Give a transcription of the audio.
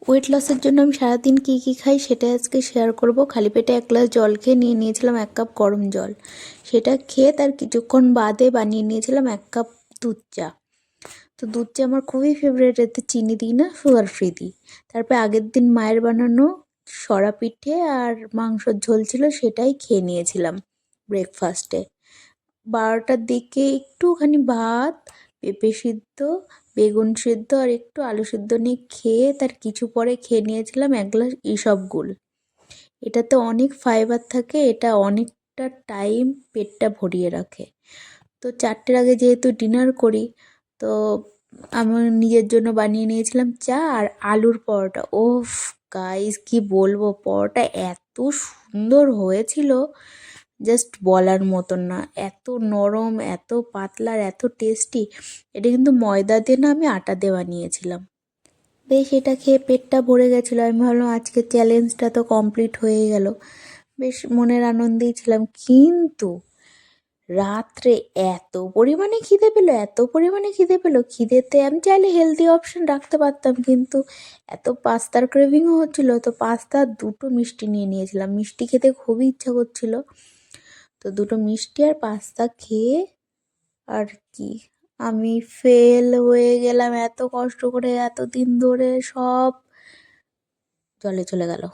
Wait লসের জন্য আমি সারাদিন কী কী খাই সেটা আজকে শেয়ার করব। খালি পেটে 1 গ্লাস জল খেয়ে নিয়েছিলাম 1 কাপ গরম জল। সেটা খেয়ে তার কিছুক্ষণ বাদে বানিয়ে নিয়েছিলাম 1 কাপ দুধ চা। তো দুধ চা আমার খুবই ফেভারিট, এতে চিনি দিই না, সুগার ফ্রি দিই। তারপরে আগের দিন মায়ের বানানো সরা পিঠে আর মাংসর ঝোল ছিল, সেটাই খেয়ে নিয়েছিলাম ব্রেকফাস্টে। 12টার দিকে একটুখানি ভাত, পেঁপে সিদ্ধ, বেগুন সিদ্ধ আর একটু আলু সিদ্ধ নিয়ে খেয়ে তার কিছু পরে খেয়ে নিয়েছিলাম 1 গ্লাস ইসবগুল। এটাতে অনেক ফাইবার থাকে, এটা অনেকটা টাইম পেটটা ভরিয়ে রাখে। তো 4টের আগে যেহেতু ডিনার করি, তো আমার নিজের জন্য বানিয়ে নিয়েছিলাম চা আর আলুর পরোটা। ওফ গাইস, কি বলবো, পরোটা এত সুন্দর হয়েছিল, জাস্ট বলার মতন না। এত নরম, এত পাতলা আর এত টেস্টি। এটা কিন্তু ময়দা দিয়ে না, আমি আটা দিয়ে বানিয়েছিলাম। বেশ এটা খেয়ে পেটটা ভরে গেছিলো। আমি ভাবলাম আজকের চ্যালেঞ্জটা তো কমপ্লিট হয়ে গেল। বেশ মনের আনন্দেই ছিলাম, কিন্তু রাত্রে এত পরিমাণে খিদে পেলো, এত পরিমাণে খিদে পেলো, খিদেতে আমি চাইলে হেলদি অপশন রাখতে পারতাম, কিন্তু এত পাস্তার ক্রেভিংও হচ্ছিলো, তো পাস্তা 2টো মিষ্টি নিয়ে নিয়েছিলাম। মিষ্টি খেতে খুবই ইচ্ছা করছিল, তো 2টো মিষ্টি আর পাস্তা খেয়ে আর কি আমি ফেল হয়ে গেলাম। এত কষ্ট করে এতদিন ধরে সব জলে চলে গেল।